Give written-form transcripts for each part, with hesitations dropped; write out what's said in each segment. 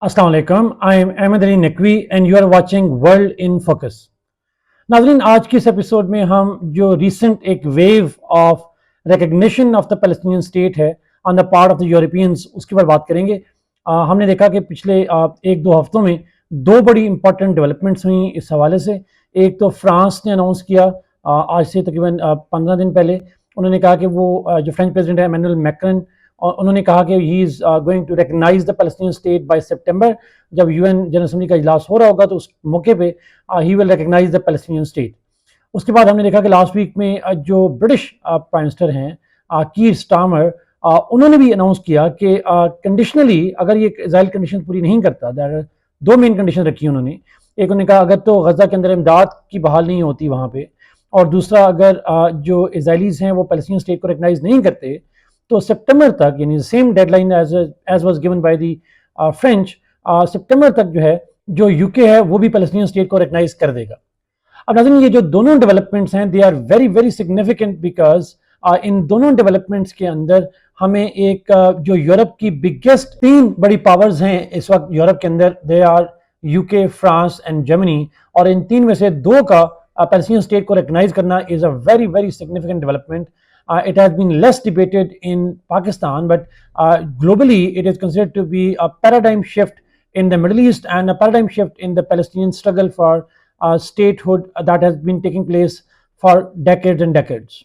अस्सलाम वालेकुम, I am Ahmed Naqvi and you are watching World in Focus. नाज़रीन, आज की इस एपिसोड में हम जो रिसेंट एक wave of recognition of the Palestinian state है on the part of the Europeans, उसके ऊपर बात करेंगे। हमने देखा कि पिछले एक दो हफ्तों में दो बड़ी इंपॉर्टेंट डेवलपमेंट्स हुई इस हवाले से। एक तो फ्रांस ने अनाउंस किया आज से तकरीबन 15 दिन पहले, उन्होंने कहा कि वो जो फ्रेंच प्रेसिडेंट है एमेनुअल मैक्रन, और उन्होंने कहा कि he is going to recognise the Palestinian state by September. जब यूएन जनरल असेंबली का इजलास हो रहा होगा तो उस मौके पे ही will recognise the Palestinian state. उसके बाद हमने देखा कि लास्ट वीक में जो ब्रिटिश प्राइम मिनिस्टर हैं कीर स्टार्मर, उन्होंने भी अनाउंस किया कि कंडीशनली अगर ये इजराइल कंडीशन पूरी नहीं करता, दो मेन कंडीशन रखी उन्होंने। एक उन्होंने कहा अगर तो गजा के अंदर इमदाद की बहाल नहीं होती वहाँ पे, और दूसरा अगर जो इसराइलीज हैं वो पैलेस्टीनियन स्टेट को रिकग्नाइज नहीं करते तो सितंबर तक, यानी same deadline as was given by the French, सितंबर तक जो है जो यूके है वो भी पैलेस्टीनियन स्टेट को रिकग्नाइज कर देगा। अब नाज़रीन, ये जो दोनों डेवलपमेंट्स हैं they are very very significant because इन दोनों डेवलपमेंट्स के अंदर हमें एक जो यूरोप की बिगेस्ट तीन बड़ी पावर्स हैं इस वक्त यूरोप के अंदर, they are UK, France and Germany, और इन तीन में से दो का पैलेस्टीनियन स्टेट को रिकग्नाइज करना is a very very significant development. It has been less debated in Pakistan, but globally it is considered to be a paradigm shift in the Middle East and a paradigm shift in the Palestinian struggle for statehood that has been taking place for decades and decades.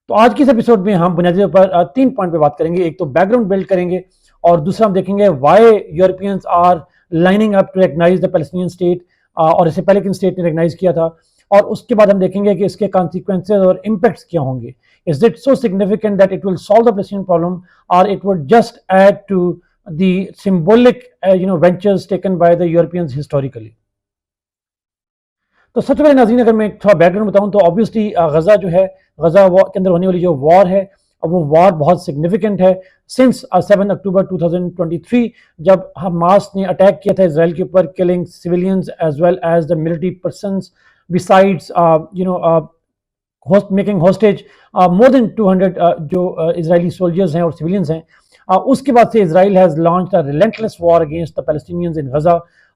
तो आज की इस episode में हम बुनियादी तौर पर तीन पॉइंट पे बात करेंगे। एक तो बैकग्राउंड बिल्ड करेंगे, और दूसरा हम देखेंगे why Europeans are lining up to recognise the Palestinian state, और इससे पहले किन स्टेट ने रिकग्नाइज किया था, और उसके बाद हम देखेंगे कि इसके कॉन्सिक्वेंसेज और इम्पैक्ट्स क्या होंगे. Is it so significant that it will solve the Palestinian problem, or it would just add to the symbolic ventures taken by the Europeans historically? तो सबसे पहले नाज़रीन, अगर मैं थोड़ा बैकग्राउंड बताऊं तो ऑब्वियसली गजा जो है, गजा के अंदर होने वाली जो वॉर है, वो वॉर बहुत सिग्निफिकेंट है सिंस 7 अक्टूबर 2023, जब हमास ने अटैक किया था इसराइल के ऊपर, killing civilians as well as the military persons, besides making hostage more than 200 जो इसराइली सोल्जर्स हैं और सिविलियंस हैं. उसके बाद से Israel has launched a relentless war against the Palestinians in Gaza,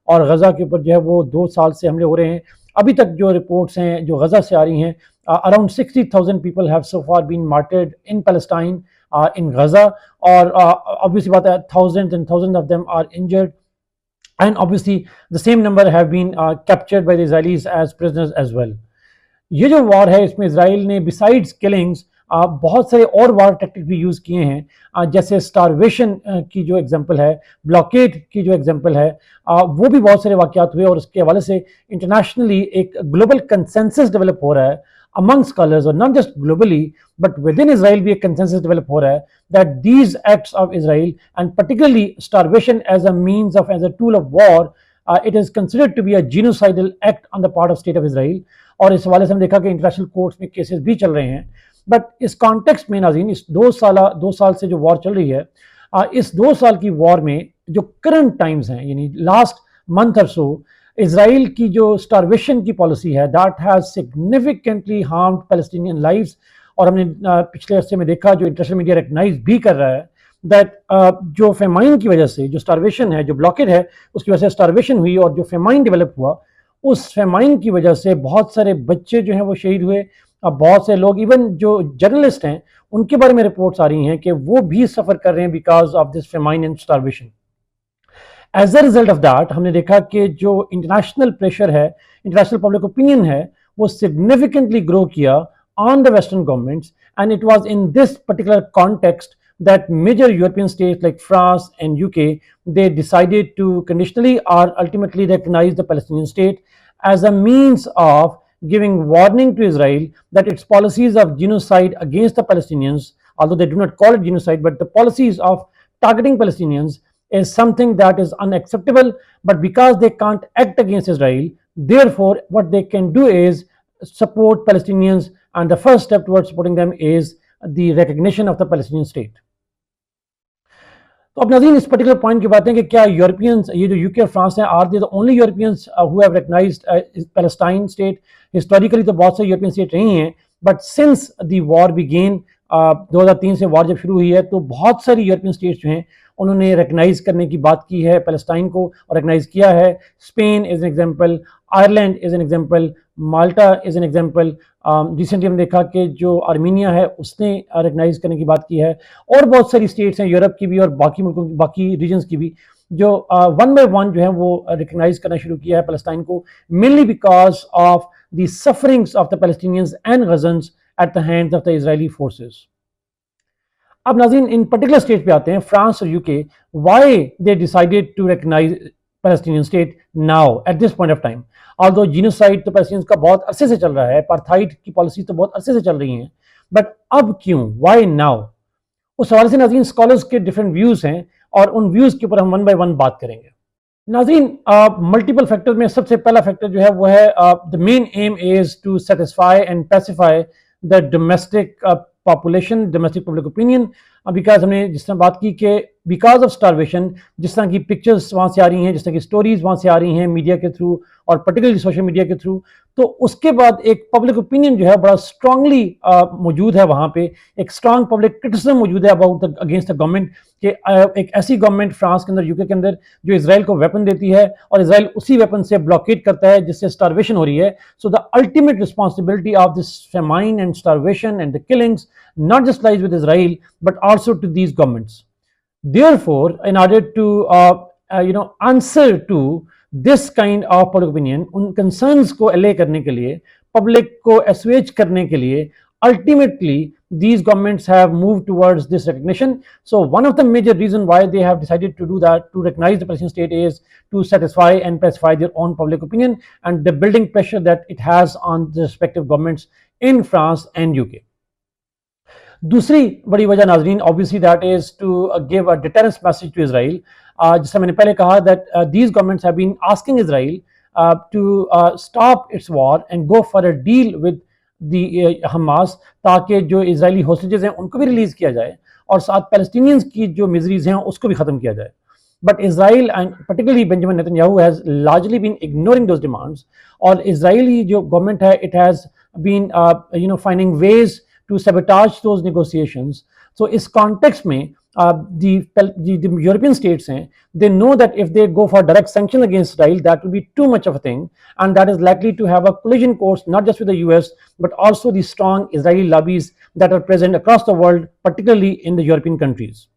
और गजा के ऊपर जो है वो 2 साल से हमले हो रहे हैं. अभी तक जो रिपोर्ट्स हैं जो गजा से आ रही हैं, around 60,000 people have so far been martyred in Palestine in Gaza, और ऑब्वियसली बात है thousands and thousands of them are injured, and obviously the same number have been captured by the Israelis as prisoners as well. ये जो war है इसमें Israel ने besides killings बहुत सारे और वार टैक्टिक भी यूज़ किए हैं, जैसे स्टारवेशन की जो एग्जांपल है, ब्लॉकेड की जो एग्जांपल है, वो भी बहुत सारे वाक़यात हुए, और उसके हवाले से इंटरनेशनली एक ग्लोबल कंसेंसस डेवलप हो रहा है among scholars, और not just globally but within Israel भी एक consensus develop हो रहा है that these acts of Israel, and particularly starvation as a means of, as a tool of war, it is considered to be a genocidal act on the part of state of Israel. और इस हवाले से हम देखा कि international courts में cases भी चल रहे हैं. बट इस कॉन्टेक्स्ट में नाज़रीन, इस 2 साल से जो वॉर चल रही है, इस 2 साल की वॉर में जो करंट टाइम्स हैं, यानी लास्ट मंथ और सो, इसराइल की जो स्टारवेशन की पॉलिसी है that has significantly harmed Palestinian lives. और हमने पिछले अरसे में देखा, जो इंटरनेशनल मीडिया रिकग्नाइज भी कर रहा है, दैट जो फेमाइन की वजह से, जो स्टारवेशन है, जो ब्लॉकेड है, उसकी वजह से स्टारवेशन हुई, और जो फेमाइन डेवलप हुआ, उस फेमाइन की वजह से बहुत सारे बच्चे जो हैं वो शहीद हुए. अब बहुत से लोग, इवन जो जर्नलिस्ट हैं, उनके बारे में रिपोर्ट्स आ रही हैं कि वो भी सफ़र कर रहे हैं because of this famine and starvation. As a result of that हमने देखा कि जो इंटरनेशनल प्रेशर है, इंटरनेशनल पब्लिक ओपिनियन है, वो सिग्निफिकेंटली ग्रो किया on the western governments, and it was in this particular context that major European states like France and UK, they decided to conditionally or ultimately recognize the Palestinian state as a means of giving warning to Israel that its policies of genocide against the Palestinians, although they do not call it genocide, but the policies of targeting Palestinians is something that is unacceptable. But because they can't act against Israel, therefore what they can do is support Palestinians, and the first step towards supporting them is the recognition of the Palestinian state. तो अब नाज़रीन, इस particular point की बात है कि क्या Europeans, ये जो यूके और फ्रांस हैं, are they the only Europeans who have recognised Palestine state? Historically तो बहुत सारी यूरोपियन स्टेट रही हैं, but since the war began, 2003 से वॉर जब शुरू हुई है, तो बहुत सारी यूरोपियन स्टेट्स जो हैं उन्होंने रिकग्नाइज करने की बात की है पैलेस्टाइन को और रिकग्नाइज किया है। Spain is an example, Ireland is an example, Malta is an example. Recently हमने देखा कि जो आर्मीनिया है उसने रिकग्नाइज करने की बात की है, और बहुत सारी स्टेट्स हैं यूरोप की भी और बाकी मुल्कों की, बाकी रीजन्स की भी, जो वन बाय वन जो है वो रिकग्नाइज करना शुरू किया है पैलेस्टाइन को, mainly because of the sufferings of the Palestinians and Gazans at the hands of the Israeli forces. अब नाज़रीन इन पर्टिकुलर स्टेट पे आते हैं, फ्रांस और UK, why they decided to recognise Palestinian state now at this point of time. Although genocide तो Palestinians का बहुत अरसे से चल रहा है, अपार्थाइड की पॉलिसी तो बहुत अरसे से चल रही हैं, बट अब क्यों, व्हाई नाउ? उस हवाले से नाज़रीन स्कॉलर्स के डिफरेंट व्यूज़ हैं और उन व्यूज़ के ऊपर हम वन बाय वन बात करेंगे। नाज़रीन मल्टीपल फैक्टर में सबसे पहला फैक्टर जो है वो है the main aim is to satisfy and pacify the domestic population, domestic public opinion. Because हमने जिस तरह बात की कि बिकॉज ऑफ स्टारवेशन, जिस तरह की पिक्चर्स वहाँ से आ रही हैं, जिस तरह की स्टोरीज वहाँ से आ रही हैं मीडिया के थ्रू और पर्टिकुलरली सोशल मीडिया के थ्रू, तो उसके बाद एक पब्लिक ओपिनियन जो है बड़ा स्ट्रांगली मौजूद है वहाँ पे, एक स्ट्रांग पब्लिक क्रिटिसिज्म मौजूद है अबाउट अगेंस्ट द गवर्नमेंट कि एक ऐसी गवर्नमेंट फ्रांस के अंदर, यूके के अंदर, जो इसराइल को वेपन देती है और इसराइल उसी वेपन से ब्लॉकेट करता है जिससे स्टारवेशन हो रही है। So the ultimate responsibility of this famine and starvation and the killings not just lies with Israel, but also to these governments. Therefore, in order to answer to this kind of public opinion, उन concerns को allay करने के लिए, public को assuage करने के लिए, ultimately these governments have moved towards this recognition. So one of the major reasons why they have decided to do that, to recognize the Palestinian state, is to satisfy and pacify their own public opinion and the building pressure that it has on the respective governments in France and UK. दूसरी बड़ी वजह नाजरीन obviously that is to give a deterrence message to Israel. जिससे मैंने पहले कहा that these governments have been asking Israel to stop its war and go for a deal with the Hamas, ताकि जो इजरायली होस्टेजेस हैं उनको भी release किया जाए और साथ पैलेस्टीनियंस की जो मिजरीज हैं उसको भी खत्म किया जाए। But Israel and particularly Benjamin Netanyahu has largely been ignoring those demands. और Israeli जो government है, it has been finding ways to sabotage those negotiations. So इस context में the European states हैं, they know that if they go for direct sanction against Israel, that will be too much of a thing, and that is likely to have a collision course not just with the US but also the strong Israeli lobbies that are present across the world, particularly in the European countries.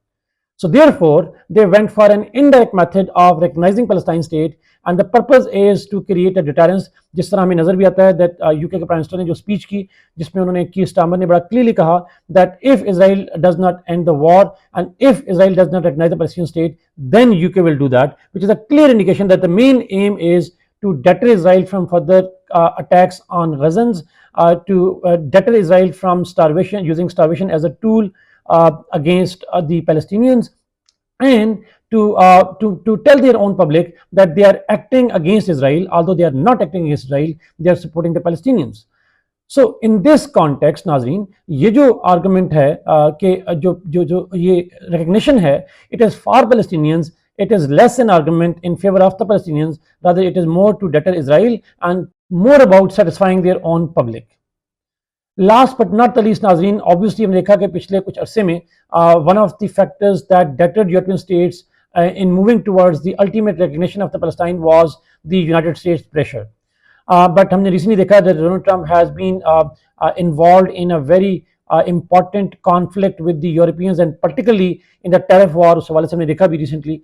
So therefore, they went for an indirect method of recognizing Palestine state, and the purpose is to create a deterrence. जिस तरह हमें नजर भी आता है that UK के prime minister ने जो स्पीच की, जिसमें उन्होंने कीर स्टारमर ने बड़ा क्लियरली कहा that if Israel does not end the war and if Israel does not recognize the Palestinian state, then UK will do that, which is a clear indication that the main aim is to deter Israel from further attacks on Gazans, to deter Israel from starvation, using starvation as a tool against the Palestinians, and to tell their own public that they are acting against Israel, although they are not acting against Israel, they are supporting the Palestinians. So in this context, नाजरीन, ये जो argument है कि जो ये recognition है, it is for Palestinians, it is less an argument in favor of the Palestinians, rather it is more to deter Israel and more about satisfying their own public. Last but not the least नाजरीन, obviously हमने देखा कि पिछले कुछ अरसे में one of the factors that deterred European states in moving towards the ultimate recognition of the Palestine was the United States pressure. But हमने recently देखा that Donald Trump has been involved in a very important conflict with the Europeans and particularly in the tariff war. उस हवाले से हमने देखा भी recently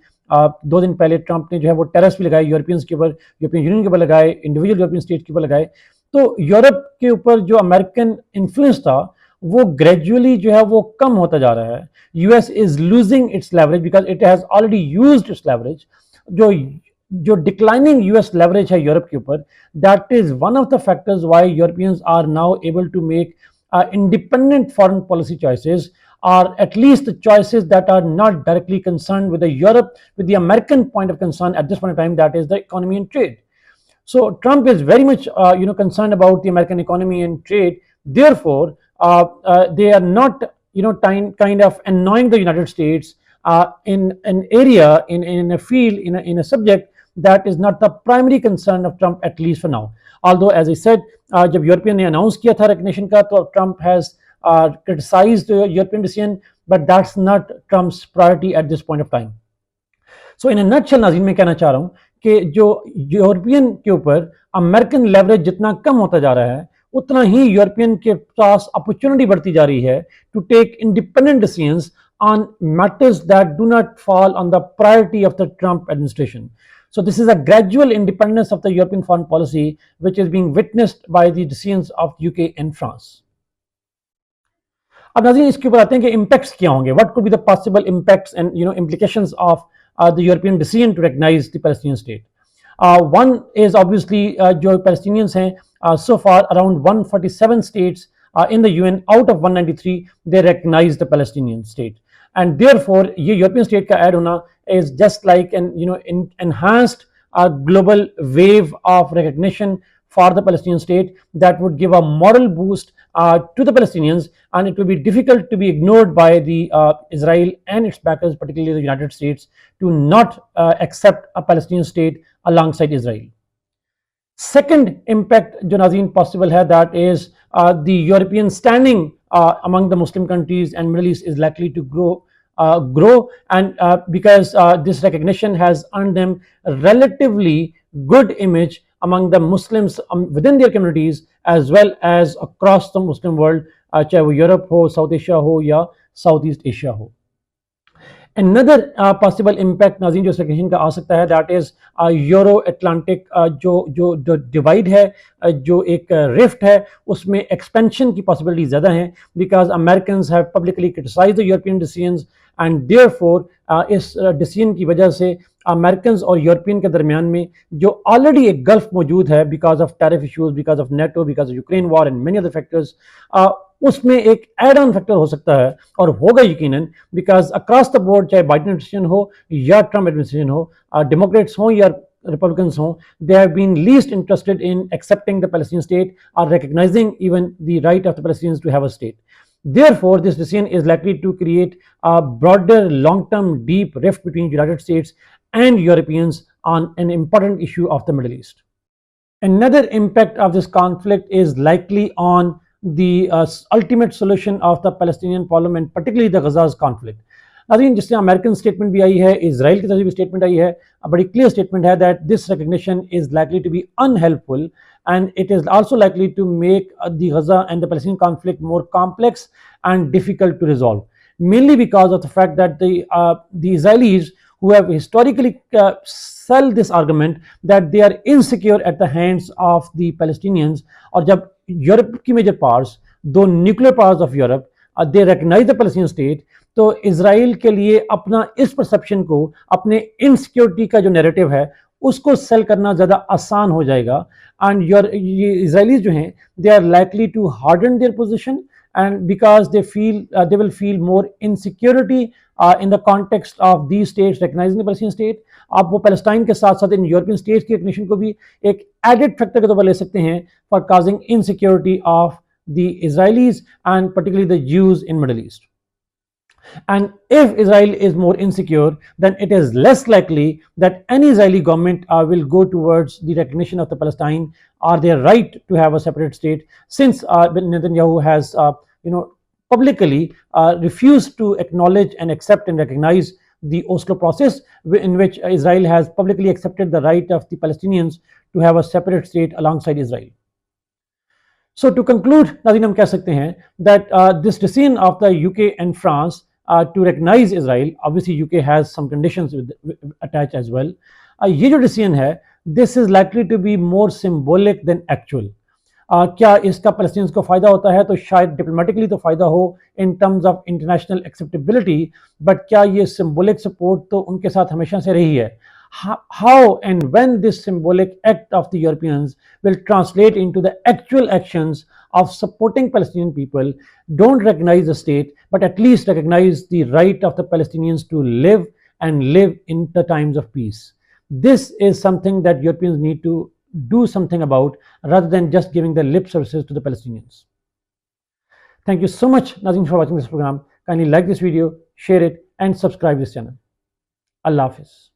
2 दिन पहले ट्रंप ने जो है वो टेरर्स भी लगाए यूरोपियंस के ऊपर, यूरोपियन यूनियन के ऊपर लगाए, इंडिविजुअल यूरोपियन स्टेट के ऊपर लगाए। तो यूरोप के ऊपर जो अमेरिकन इन्फ्लुएंस था वो ग्रेजुअली जो है वो कम होता जा रहा है। US is losing its leverage because it has already used its leverage. जो डिक्लाइनिंग यूएस लेवरेज है यूरोप के ऊपर, that is one of the factors why Europeans are now able to make independent foreign policy choices, or at least the choices that are not directly concerned with the American point of concern at this point in time, that is the economy and trade. So Trump is very much concerned about the American economy and trade. Therefore, they are not kind of annoying the United States in an area, in a field, in a subject that is not the primary concern of Trump, at least for now. Although, as I said, जब European ने announce किया था recognition का, तो Trump has criticized the European decision, but that's not Trump's priority at this point of time. So in nutshell नाज़रीन मैं कहना चाह रहा हूँ कि जो यूरोपियन के ऊपर अमेरिकन लेवरेज जितना कम होता जा रहा है, उतना ही यूरोपियन के पास अपॉर्चुनिटी बढ़ती जा रही है to take independent decisions on matters that do not fall on the priority of the Trump administration. So this is a gradual independence of the European foreign policy, which is being witnessed by the decisions of UK and France. अब नाज़रीन इसके ऊपर आते हैं कि impacts क्या होंगे, what could be the possible impacts and implications of the European decision to recognize the Palestinian state. One is obviously जो Palestinians हैं, so far around 147 states in the UN out of 193 they recognize the Palestinian state, and therefore ये European state का add होना is just like an enhanced global wave of recognition for the Palestinian state that would give a moral boost to the Palestinians, and it will be difficult to be ignored by the Israel and its backers, particularly the United States, to not accept a Palestinian state alongside Israel. Second impact जो नाज़रीन possible है, that is the European standing among the Muslim countries and Middle East is likely to grow, and because this recognition has earned them a relatively good image among the Muslims within their communities as well as across the Muslim world, चाहे वो Europe हो, south Asia हो या south east Asia हो. Another possible impact नाज़रीन जो इस recognition का आ सकता है, that is यूरो अटलांटिक जो डिवाइड है, जो एक रिफ्ट है, उसमें एक्सपेंशन की पॉसिबिलिटी ज़्यादा है, because Americans have publicly criticised the European decisions, and therefore इस डिसीजन की वजह से अमेरिकन और यूरोपियन के दरमियान में जो ऑलरेडी एक गल्फ मौजूद है because of tariff issues, because of NATO, because of Ukraine war and many other factors, उसमें एक एड ऑन फैक्टर हो सकता है और होगा यकीनन, बिकॉज अक्रॉस द बोर्ड चाहे बाइडेन एडमिनिस्ट्रेशन हो या ट्रम्प एडमिनिस्ट्रेशन हो, डेमोक्रेट्स हों या Republicans हों, they have been least interested in accepting the Palestinian state or recognizing even the right of the Palestinians to have a state. Therefore, this decision is likely to create a broader, long-term, deep rift between the United States and Europeans on an important issue of the Middle East. Another impact of this conflict is likely on the ultimate solution of the Palestinian problem and particularly the Gaza's conflict. नाज़रीन जिससे American statement भी आई है, Israel की तरफ से भी statement आई है, बड़ी क्लियर स्टेटमेंट है that this recognition is likely to be unhelpful and it is also likely to make the Gaza and the Palestinian conflict more complex and difficult to resolve, mainly because of the fact that the Israelis, who have historically sell this argument that they are insecure at the hands of the Palestinians, और जब Europe की major powers, दो nuclear powers of Europe, they recognize the Palestinian state, तो Israel के लिए अपना इस perception को, अपने इनसिक्योरिटी का जो नैरेटिव है उसको सेल करना ज़्यादा आसान हो जाएगा, एंड ये इसराइलीज जो हैं they are likely to harden their position, and because they will feel more insecurity in the context of the states recognising the Palestinian state. आप वो पैलेस्टाइन के साथ साथ इन यूरोपियन स्टेट्स की रिकग्निशन को भी एक एडेड फैक्टर के तौर पर ले सकते हैं for causing insecurity of the Israelis and particularly the Jews in middle east. And if Israel is more insecure, then it is less likely that any Israeli government will go towards the recognition of the Palestine or their right to have a separate state, since Netanyahu has publicly refused to acknowledge and accept and recognize the Oslo process, in which Israel has publicly accepted the right of the Palestinians to have a separate state alongside Israel. So to conclude, नाज़रीन हम कह सकते हैं that this decision of the UK and France to recognize Israel, obviously UK has some conditions attached as well. ये जो decision है, this is likely to be more symbolic than actual. क्या इसका पैलेस्टीनियंस को फ़ायदा होता है तो शायद डिप्लोमेटिकली तो फ़ायदा हो in terms of international acceptability, but क्या ये सिम्बोलिक सपोर्ट तो उनके साथ हमेशा से रही है. How and when this symbolic act of the Europeans will translate into the actual actions of supporting Palestinian people, don't recognize the state, but at least recognize the right of the Palestinians to live and live in the times of peace. This is something that Europeans need to do something about, rather than just giving the lip services to the Palestinians. Thank you so much, Nazim, for watching this program. Kindly like this video, share it, and subscribe this channel. Allah Hafiz.